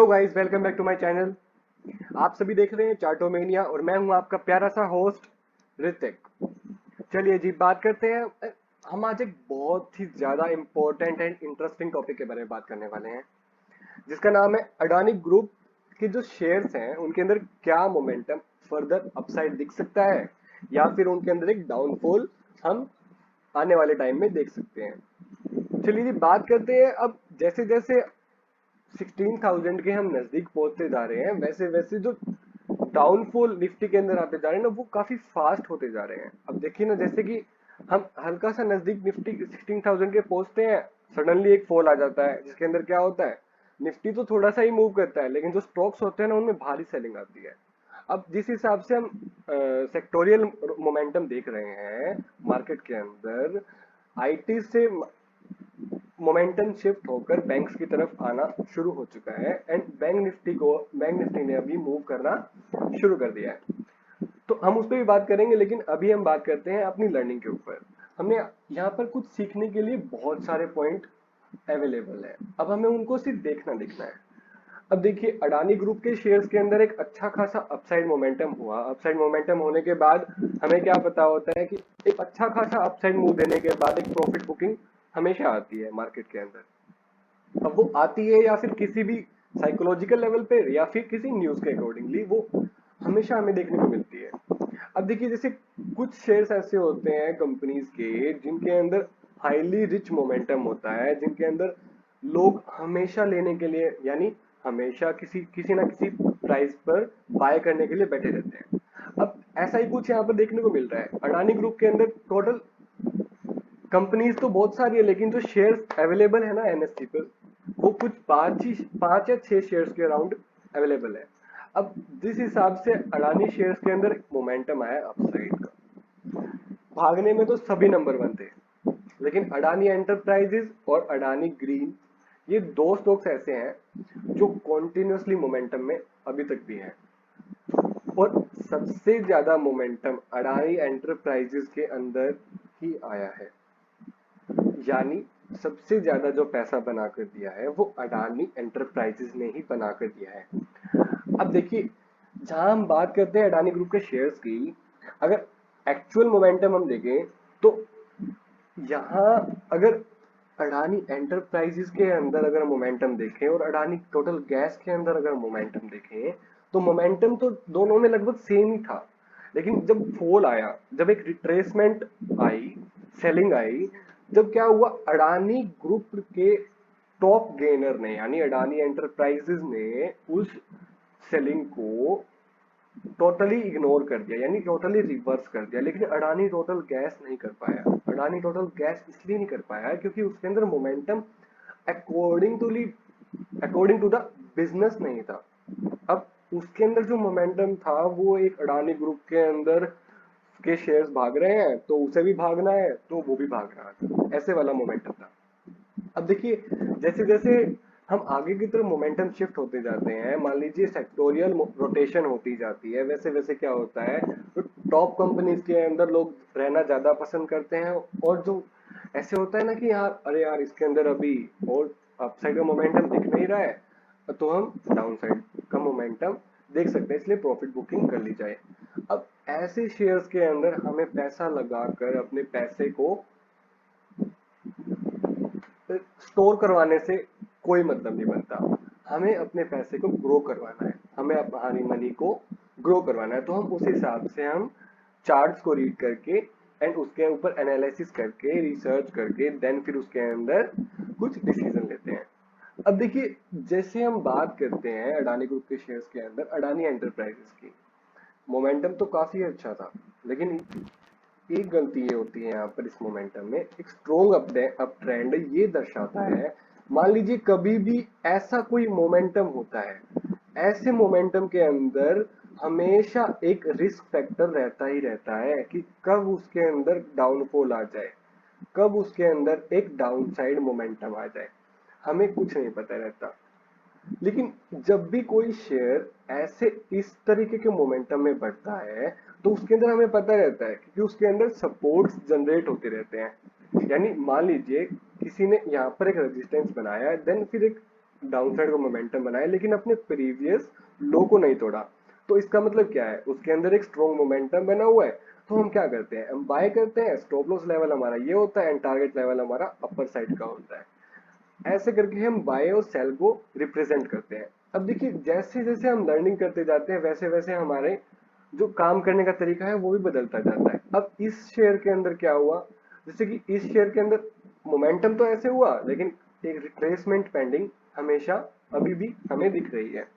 Hello guys, welcome back to my channel. आप सभी देख रहे हैं चार्टोमेनिया और मैं हूं आपका प्यारा सा होस्ट ऋतिक। चलिए जी, बात करते हैं। हम आज एक बहुत ही ज्यादा इंपॉर्टेंट एंड इंटरेस्टिंग टॉपिक के बारे में बात करने वाले हैं, जिसका नाम है अडानी ग्रुप के जो शेयर्स हैं उनके अंदर क्या मोमेंटम फर्दर अपसाइड दिख सकता है या फिर उनके अंदर एक डाउनफॉल हम आने वाले टाइम में देख सकते हैं। चलिए जी, बात करते हैं। अब जैसे जैसे 16,000 के हम नजदीक पहुंचते जा रहे हैं, वैसे वैसे जो डाउनफॉल निफ्टी के अंदर आते जा रहे हैं ना, वो काफी फास्ट होते जा रहे हैं। अब देखिए ना, जैसे कि हम हल्का सा नजदीक निफ्टी 16,000 के पहुंचते हैं, सडनली एक फॉल आ जाता है जिसके अंदर क्या होता है, निफ्टी तो थोड़ा सा ही मूव करता है लेकिन जो स्टॉक्स होते हैं ना उनमें भारी सेलिंग आती है। अब जिस हिसाब से हम सेक्टोरियल मोमेंटम देख रहे हैं मार्केट के अंदर, आईटी से मोमेंटम शिफ्ट होकर बैंक्स की तरफ आना शुरू हो चुका है एंड बैंक निफ्टी ने अभी मूव करना शुरू कर दिया है। तो हम उस पर भी बात करेंगे, लेकिन अभी हम बात करते हैं अपनी लर्निंग के ऊपर। हमने यहाँ पर कुछ सीखने के लिए बहुत सारे पॉइंट अवेलेबल है, अब हमें उनको सिर्फ देखना दिखना है। अब देखिए, अडानी ग्रुप के शेयर्स के अंदर एक अच्छा खासा अपसाइड मोमेंटम हुआ। अपसाइड मोमेंटम होने के बाद हमें क्या पता होता है कि एक अच्छा खासा अपसाइड मूव देने के बाद एक प्रॉफिट बुकिंग हमेशा आती है मार्केट के अंदर। अब वो आती है या फिर किसी भी साइकोलॉजिकल लेवल पे या फिर किसी न्यूज के अकॉर्डिंगली, वो हमेशा हमें देखने को मिलती है। अब देखिए, जैसे कुछ शेयर्स ऐसे होते हैं कंपनीज के जिनके अंदर हाईली रिच मोमेंटम होता है, जिनके अंदर लोग हमेशा लेने के लिए, यानी हमेशा किसी किसी ना किसी प्राइस पर बाय करने के लिए बैठे रहते हैं। अब ऐसा ही कुछ यहाँ पर देखने को मिल रहा है। अडानी ग्रुप के अंदर टोटल कंपनीज तो बहुत सारी है, लेकिन जो शेयर्स अवेलेबल है ना एनएससी पर, वो कुछ पांच या छह शेयर्स के अराउंड अवेलेबल है। अब जिस हिसाब से अडानी शेयर्स के अंदर मोमेंटम आया अपसाइड का, भागने में तो सभी नंबर वन थे, लेकिन अडानी एंटरप्राइजेस और अडानी ग्रीन, ये दो स्टॉक्स ऐसे हैं जो कॉन्टिन्यूसली मोमेंटम में अभी तक भी हैं। और सबसे ज्यादा मोमेंटम अडानी एंटरप्राइजेस के अंदर ही आया है, यानी सबसे ज्यादा जो पैसा बनाकर दिया है वो अडानी एंटरप्राइजेस ने ही बनाकर दिया है। अब देखिए, जहां हम बात करते हैं अडानी ग्रुप के शेयर्स की, अगर एक्चुअल मोमेंटम हम देखें तो यहाँ अगर अडानी एंटरप्राइजेस के अंदर अगर मोमेंटम देखें और अडानी टोटल गैस के अंदर अगर मोमेंटम देखें, तो मोमेंटम तो दोनों में लगभग सेम ही था। लेकिन जब फॉल आया, जब एक रिट्रेसमेंट आई, सेलिंग आई, जब क्या हुआ, अडानी ग्रुप के टॉप गेनर ने यानी अडानी एंटरप्राइजेस ने उस सेलिंग को टोटली इग्नोर कर दिया, यानी टोटली रिवर्स कर दिया। लेकिन अडानी टोटल गैस नहीं कर पाया। अडानी टोटल गैस इसलिए नहीं कर पाया क्योंकि उसके अंदर momentum according to according to the business नहीं था। अब उसके अंदर जो मोमेंटम था वो एक अडानी ग्रुप के अंदर के शेयर्स भाग रहे हैं तो उसे भी भागना है, तो वो भी भाग रहा था, ऐसे वाला मोमेंटम था। अब देखिए, जैसे जैसे हम आगे की तरफ मोमेंटम शिफ्ट होते जाते हैं, मान लीजिए सेक्टोरियल रोटेशन होती जाती है, वैसे वैसे क्या होता है, तो टॉप कंपनीज के अंदर लोग रहना ज्यादा पसंद करते हैं। और जो ऐसे होता है ना कि यार, अरे यार, इसके अंदर अभी और अपसाइड का मोमेंटम दिख नहीं रहा है, तो हम डाउन साइड का मोमेंटम देख सकते हैं, इसलिए प्रॉफिट बुकिंग कर ली जाए। अब ऐसे शेयर्स के अंदर हमें पैसा लगाकर अपने पैसे को स्टोर करवाने से कोई मतलब नहीं बनता। हमें अपने पैसे को ग्रो करवाना है, हमें हमारी मनी को ग्रो करवाना है, तो हम उस हिसाब से हम चार्ट्स को रीड करके एंड उसके ऊपर एनालिसिस करके, रिसर्च करके, देन फिर उसके अंदर कुछ डिसीजन लेते हैं। अब देखिए, जैसे हम बात करते हैं अडानी ग्रुप के शेयर्स के अंदर अडानी एंटरप्राइजेस की, मोमेंटम तो काफी अच्छा था, लेकिन एक गलती ये होती है यहाँ पर इस मोमेंटम में, एक स्ट्रोंग अप ट्रेंड ये दर्शाता है। मान लीजिए कभी भी ऐसा कोई मोमेंटम होता है, ऐसे मोमेंटम के अंदर हमेशा एक रिस्क फैक्टर रहता ही रहता है कि कब उसके अंदर डाउनफॉल आ जाए, कब उसके अंदर एक डाउनसाइड मोमेंटम आ जाए, हमें कुछ नहीं पता रहता। लेकिन जब भी कोई शेयर ऐसे इस तरीके के मोमेंटम में बढ़ता है, तो उसके अंदर हमें पता रहता है क्योंकि उसके अंदर सपोर्ट्स जनरेट होते रहते हैं। यानी मान लीजिए किसी ने यहाँ पर एक रेजिस्टेंस बनाया, देन फिर एक डाउनसाइड का मोमेंटम बनाया लेकिन अपने प्रीवियस लो को नहीं तोड़ा। तो इसका मतलब क्या है, उसके अंदर एक स्ट्रॉन्ग मोमेंटम बना हुआ है। तो हम क्या करते हैं, हम बाय करते हैं, स्टॉप लॉस लेवल हमारा ये होता है एंड टारगेट लेवल हमारा अपर साइड का होता है। ऐसे करके हम बाय और सेल को रिप्रेजेंट करते हैं। अब देखिए जैसे जैसे हम लर्निंग करते जाते हैं वैसे वैसे हमारे जो काम करने का तरीका है वो भी बदलता जाता है। अब इस शेयर के अंदर क्या हुआ, जैसे कि इस शेयर के अंदर मोमेंटम तो ऐसे हुआ लेकिन एक रिट्रेसमेंट पेंडिंग हमेशा अभी भी हमें दिख रही है।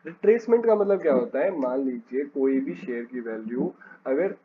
रिट्रेसमेंट का मतलब क्या होता है, मान लीजिए कोई भी शेयर की वैल्यू अगर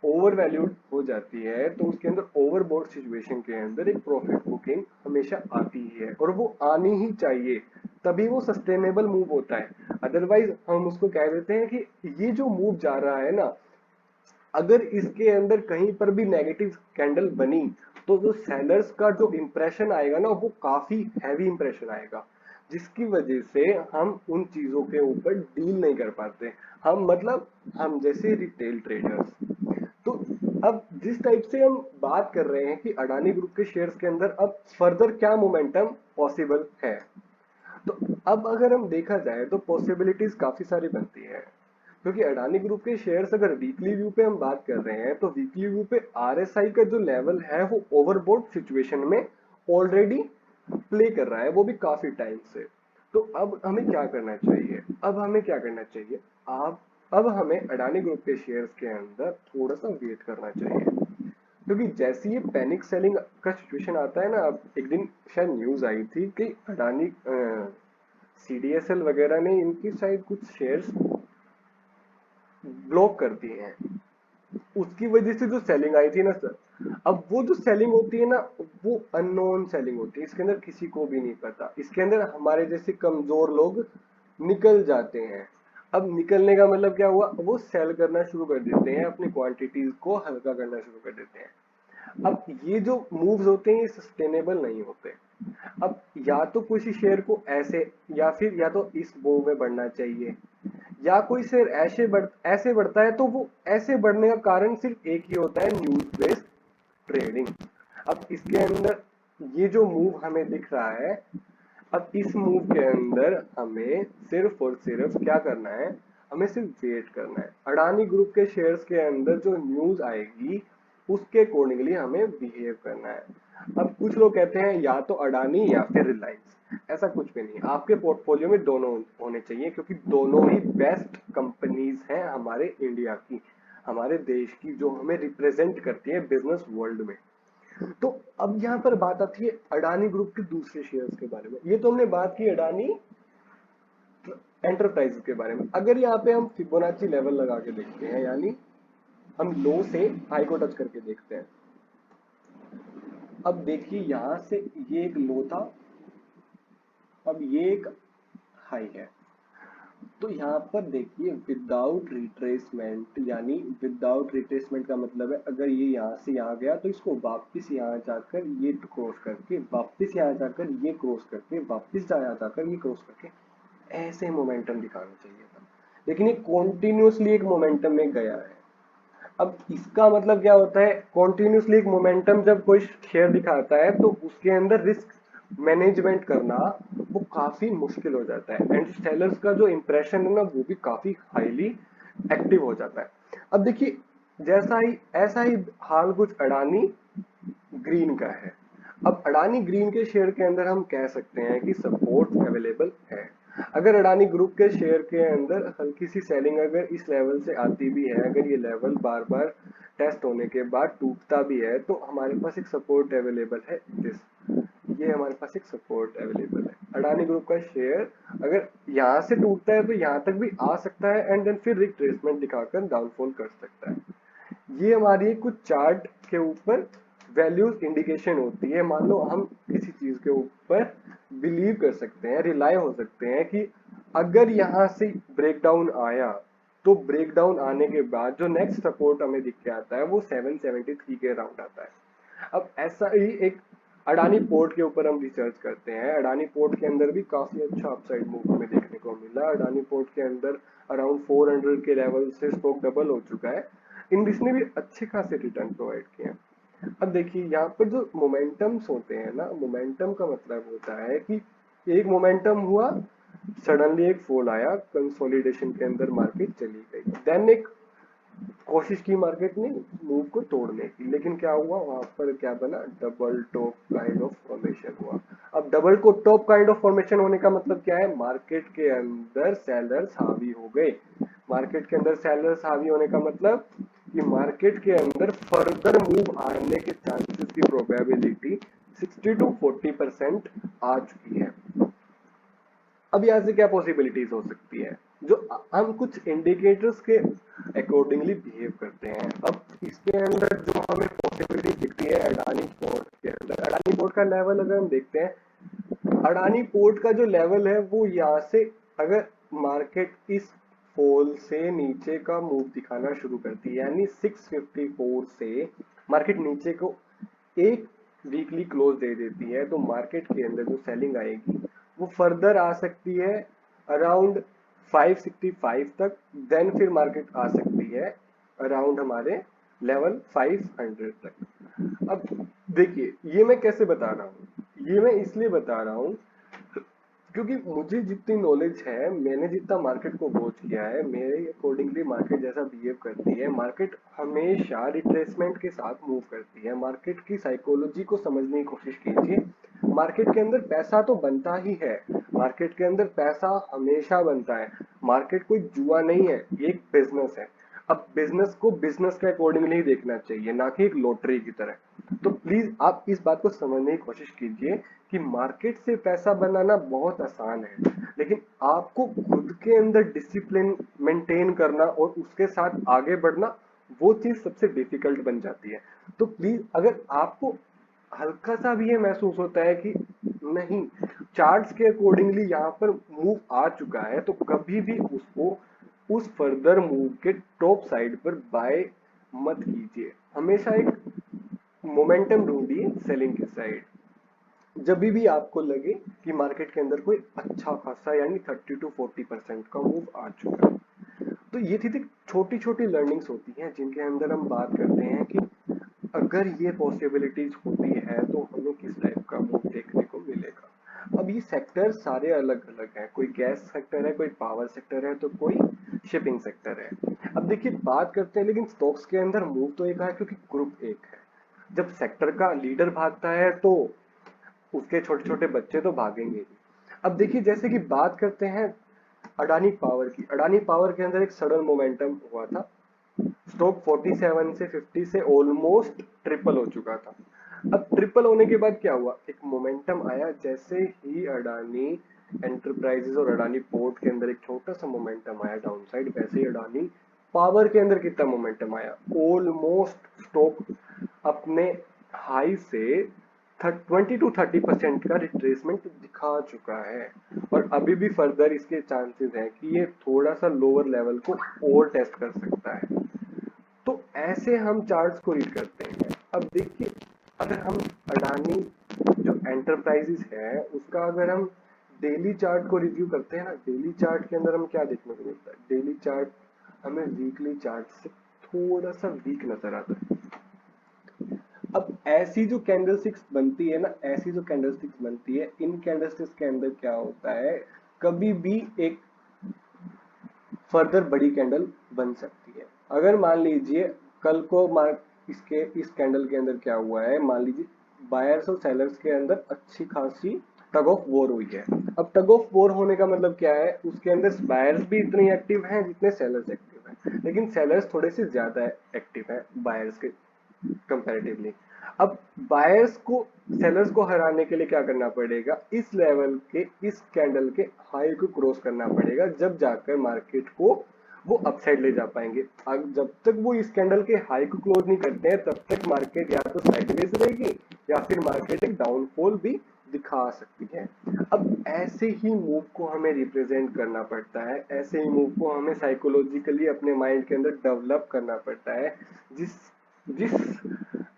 ओवर वैल्यूड हो जाती है तो उसके अंदर ओवरबॉट सिचुएशन के अंदर एक प्रॉफिट बुकिंग हमेशा आती ही है और वो आनी ही चाहिए, तभी वो सस्टेनेबल मूव होता है। अदरवाइज हम उसको कह देते हैं कि ये जो मूव जा रहा है ना, अगर इसके अंदर कहीं पर भी नेगेटिव कैंडल बनी तो जो सेलर्स का जो इंप्रेशन आएगा ना वो काफी हैवी इंप्रेशन आएगा, जिसकी वजह से हम उन चीजों के ऊपर डील नहीं कर पाते। हम मतलब हम जैसे रिटेल ट्रेडर्स। तो अब जिस टाइप से हम बात कर रहे हैं कि अडानी ग्रुप के शेयर्स के अंदर अब फर्दर क्या मोमेंटम पॉसिबल है, तो अब अगर हम देखा जाए तो पॉसिबिलिटीज काफी सारी बनती है। क्योंकि अडानी ग्रुप के शेयर्स अगर वीकली व्यू पे हम बात कर रहे हैं तो वीकली व्यू पे आरएसआई का जो लेवल है वो ओवरबॉट सिचुएशन में ऑलरेडी प्ले कर रहा है, वो भी काफी टाइम से। तो अब हमें क्या करना चाहिए, अब हमें क्या करना चाहिए, आप अब हमें अडानी ग्रुप के शेयर्स के अंदर थोड़ा सा वेट करना चाहिए। क्योंकि जैसे ये पैनिक सेलिंग का सिचुएशन आता है ना, अब एक दिन शायद न्यूज आई थी कि अडानी सीडीएसएल वगैरह ने इनकी शायद कुछ शेयर्स ब्लॉक कर दिए हैं, उसकी वजह से जो सेलिंग आई थी ना सर। अब वो जो सेलिंग होती है ना वो अननोन सेलिंग होती है, इसके अंदर किसी को भी नहीं पता, इसके अंदर हमारे जैसे कमजोर लोग निकल जाते हैं। अब निकलने का मतलब क्या हुआ, वो सेल करना शुरू कर देते हैं, अपनी क्वांटिटीज को हल्का करना शुरू कर देते हैं। अब ये जो मूव्स होते हैं ये सस्टेनेबल नहीं होते। अब या तो किसी शेयर को ऐसे या फिर या तो इस मूव में बढ़ना चाहिए, या कोई शेयर ऐसे बढ़ता है तो वो ऐसे बढ़ने का कारण सिर्फ एक ही होता है, न्यूज बेस्ड ट्रेडिंग। अब इसके अंदर ये जो मूव हमें दिख रहा है, अब इस मूव के अंदर हमें सिर्फ और सिर्फ क्या करना है, हमें सिर्फ वेट करना है। अडानी ग्रुप के शेयर्स के अंदर जो न्यूज आएगी उसके अकॉर्डिंगली हमें बिहेव करना है। अब कुछ लोग कहते हैं या तो अडानी या फिर रिलायंस, ऐसा कुछ भी नहीं, आपके पोर्टफोलियो में दोनों होने चाहिए क्योंकि दोनों ही बेस्ट कंपनीज हैं हमारे इंडिया की, हमारे देश की, जो हमें रिप्रेजेंट करती है बिजनेस वर्ल्ड में। तो अब यहाँ पर बात आती है अडानी ग्रुप के दूसरे शेयर्स के बारे में। ये तो हमने बात की अडानी एंटरप्राइजेस के बारे में। अगर यहाँ पे हम फिबोनाची लेवल लगा के देखते हैं, यानी हम लो से हाई को टच करके देखते हैं। अब देखिए यहाँ से ये एक लो था, अब ये एक हाई है। तो यहाँ पर देखिए विदाउट रिट्रेसमेंट, यानी विदाउट रिट्रेसमेंट का मतलब है अगर ये यहाँ से यहाँ गया तो इसको वापस यहाँ जाकर ये क्रॉस करके वापस यहाँ जाकर ये क्रॉस करके वापस यहाँ जाकर ये क्रॉस करके ऐसे मोमेंटम दिखाना चाहिए था, लेकिन ये कॉन्टिन्यूसली एक मोमेंटम में गया है। अब इसका मतलब क्या होता है, कॉन्टिन्यूसली एक मोमेंटम जब कोई शेयर दिखाता है तो उसके अंदर रिस्क मैनेजमेंट करना वो काफी मुश्किल हो जाता है एंड सेलर्स का जो इंप्रेशन है ना वो भी काफी हाईली एक्टिव हो जाता है। अब देखिए जैसा ही ऐसा ही हाल कुछ अडानी ग्रीन का है। अब अडानी ग्रीन के शेयर के अंदर हम कह सकते हैं कि सपोर्ट अवेलेबल है। अगर अडानी ग्रुप के शेयर के अंदर हल्की सी सेलिंग अगर इस लेवल से आती भी है, अगर ये लेवल बार बार टेस्ट होने के बाद टूटता भी है तो हमारे पास एक सपोर्ट अवेलेबल है ये हमारे पास एक सपोर्ट अवेलेबल है। अडानी ग्रुप का शेयर अगर यहाँ से टूटता है तो यहाँ तक भी आ सकता है एंड देन फिर रिट्रेसमेंट दिखाकर डाउनफॉल कर सकता है। ये हमारी कुछ चार्ट के ऊपर वैल्यूज इंडिकेशन होती है। मान लो हम किसी चीज के ऊपर बिलीव कर सकते हैं, रिलाई हो सकते हैं कि अगर यहाँ से ब्रेकडाउन आया तो ब्रेकडाउन आने के बाद जो नेक्स्ट सपोर्ट हमें दिख के आता है वो 773 के अराउंड आता है। अब ऐसा ही एक अडानी पोर्ट के ऊपर हम रिसर्च करते हैं। अडानी पोर्ट के अंदर भी काफी अच्छा अपसाइड मूव हमें देखने को मिला। अडानी पोर्ट के अंदर अराउंड 400 के लेवल से स्टॉक डबल हो चुका है। इंडिस ने भी अच्छे खासे रिटर्न प्रोवाइड किए हैं। अब देखिए यहाँ पर जो मोमेंटम्स होते हैं ना, मोमेंटम का मतलब होता है कि एक मोमेंटम हुआ, सडनली एक फॉल आया, कंसोलिडेशन के अंदर मार्केट चली गई, देन एक कोशिश की मार्केट ने मूव को तोड़ने की, लेकिन क्या हुआ वहां पर, क्या बना, double top kind of formation हुआ। अब डबल को टॉप काइंड ऑफ फॉर्मेशन होने का मतलब क्या है, मार्केट के अंदर सेलर्स हावी हो गए। मार्केट के अंदर सेलर्स हावी होने का मतलब कि मार्केट के अंदर फर्दर मूव आने के चांसेस की प्रोबेबिलिटी 60 to 40% आ चुकी है। अब यहाँ से क्या पॉसिबिलिटीज हो सकती है, जो हम कुछ इंडिकेटर्स के अकॉर्डिंगली बिहेव करते हैं। अब इसके अंदर जो हमें पॉसिबिलिटी दिखती है अडानी पोर्ट के अंदर, अडानी पोर्ट का लेवल अगर हम देखते हैं, अडानी पोर्ट का जो लेवल है वो यहाँ से, अगर मार्केट इस फॉल से नीचे का मूव दिखाना शुरू करती है, यानी 654 से मार्केट नीचे को एक वीकली क्लोज दे देती है, तो मार्केट के अंदर जो सेलिंग आएगी वो फर्दर आ सकती है अराउंड 565 तक, देन फिर मार्केट आ सकती है अराउंड हमारे लेवल 500 तक। अब देखिए ये मैं कैसे बता रहा हूँ, ये मैं इसलिए बता रहा हूँ क्योंकि मुझे जितनी नॉलेज है, मैंने जितना मार्केट को वॉच किया है, मेरे अकॉर्डिंगली मार्केट जैसा बिहेव करती है, मार्केट हमेशा रिट्रेसमेंट के साथ मूव करती है। मार्केट की साइकोलॉजी को समझने की कोशिश कीजिए। मार्केट के अंदर पैसा तो बनता ही है, मार्केट के अंदर पैसा हमेशा बनता है। मार्केट कोई जुआ नहीं है, ये एक बिजनेस है। अब बिजनेस को बिजनेस के अकॉर्डिंगली ही देखना चाहिए, ना कि एक लॉटरी की तरह। तो प्लीज आप इस बात को समझने की कोशिश कीजिए कि मार्केट से पैसा बनाना बहुत आसान है, लेकिन आपको खुद के अंदर डिसिप्लिन मेंटेन करना और उसके साथ आगे बढ़ना, वो चीज सबसे डिफिकल्ट बन जाती है। तो प्लीज अगर आपको हल्का सा भी ये महसूस होता है कि नहीं, चार्ट्स के अकॉर्डिंगली यहाँ पर मूव आ चुका है, तो कभी भी उसको उस फर्दर मूव के टॉप साइड पर बाय मत कीजिए। हमेशा एक मोमेंटम ढूंढिए सेलिंग की साइड। जब भी आपको लगे कि मार्केट के अंदर कोई अच्छा खासा यानी 30 to 40% का मूव आ चुका है, तो ये थी छोटी छोटी लर्निंग्स होती हैं जिनके अंदर हम बात करते हैं कि अगर ये पॉसिबिलिटीज होती है तो हमें किस टाइप का मूव देखने को मिलेगा। अब ये सेक्टर सारे अलग अलग हैं, कोई गैस सेक्टर है, कोई पावर सेक्टर है, तो कोई शिपिंग सेक्टर है। अब देखिए बात करते हैं, लेकिन स्टॉक्स के अंदर मूव तो एक है क्योंकि ग्रुप एक है। जब सेक्टर का लीडर भागता है तो उसके छोटे छोटे बच्चे तो भागेंगे ही। अब देखिए जैसे कि बात करते हैं अडानी पावर की, अडानी पावर के अंदर एक सडन मोमेंटम हुआ था, स्टॉक 47 से 50 से ऑलमोस्ट ट्रिपल हो चुका था। अब ट्रिपल होने के बाद क्या हुआ, एक मोमेंटम आया, जैसे ही अडानी एंटरप्राइजेस और अडानी पोर्ट के अंदर एक छोटा सा मोमेंटम आया डाउन साइड, वैसे ही अडानी पावर के अंदर कितना मोमेंटम आया, ऑलमोस्ट स्टॉक अपने हाई से 20 to 30% का रिट्रेसमेंट दिखा चुका है, और अभी भी फर्दर इसके चांसेस हैं कि ये थोड़ा सा लोअर लेवल को और टेस्ट कर सकता है। तो ऐसे हम चार्ट्स को रीड करते हैं। अब देखिए अगर हम अडानी जो एंटरप्राइजेस है उसका अगर हम डेली चार्ट को रिव्यू करते हैं ना, डेली चार्ट के अंदर हम क्या देखने को मिलता है, डेली चार्ट हमें वीकली चार्ट से थोड़ा सा वीक नजर आता है। अब ऐसी जो कैंडलस्टिक्स बनती है ना, ऐसी जो कैंडलस्टिक्स बनती है, इन कैंडलस्टिक्स के अंदर क्या होता है, कभी भी एक फर्दर बड़ी कैंडल बन सकती है। अगर मान लीजिए कल को इसके इस कैंडल के अंदर क्या हुआ है, मान लीजिए बायर्स और सेलर्स के अंदर अच्छी खासी टग ऑफ वॉर हुई है। अब टग ऑफ वॉर होने का मतलब क्या है, उसके अंदर बायर्स भी इतने एक्टिव हैं जितने सेलर्स एक्टिव हैं, लेकिन सेलर्स थोड़े से ज्यादा एक्टिव हैं बायर्स के कंपैरेटिवली। अब बायर्स को सेलर्स को हराने के लिए क्या करना पड़ेगा, इस लेवल के इस कैंडल के हाई को क्रॉस करना पड़ेगा, जब जाकर मार्केट को वो अपसाइड ले जा पाएंगे। अब जब तक वो इस कैंडल के हाई को क्लोज नहीं करते हैं तब तक मार्केट या तो साइडवेज रहेगी या फिर मार्केट एक डाउनफॉल भी दिखा सकती है। अब ऐसे ही मूव को हमें रिप्रेजेंट करना पड़ता है, ऐसे ही मूव को हमें साइकोलॉजिकली अपने माइंड के अंदर डेवलप करना पड़ता है। जिस जिस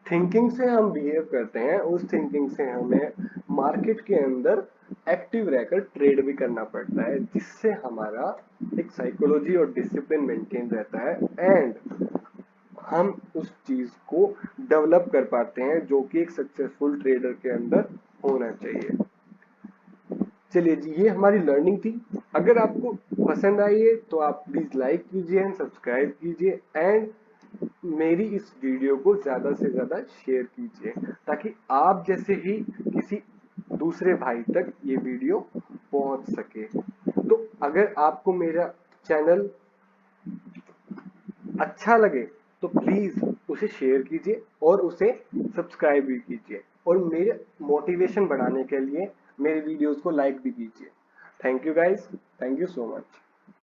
थिंकिंग से हम बिहेव करते हैं उस थिंकिंग से हमें मार्केट के अंदर एक्टिव रहकर ट्रेड भी करना पड़ता है, जिससे हमारा एक साइकोलॉजी और डिसिप्लिन मेंटेन रहता है एंड हम उस चीज को डेवलप कर पाते हैं जो कि एक सक्सेसफुल ट्रेडर के अंदर होना चाहिए। चलिए जी, ये हमारी लर्निंग थी। अगर आपको पसंद आई है तो आप प्लीज लाइक कीजिए एंड सब्सक्राइब कीजिए एंड मेरी इस वीडियो को ज्यादा से ज्यादा शेयर कीजिए, ताकि आप जैसे ही किसी दूसरे भाई तक ये वीडियो पहुंच सके। तो अगर आपको मेरा चैनल अच्छा लगे तो प्लीज उसे शेयर कीजिए और उसे सब्सक्राइब भी कीजिए, और मेरे मोटिवेशन बढ़ाने के लिए मेरे वीडियोस को लाइक भी कीजिए। Thank you guys, thank you so much.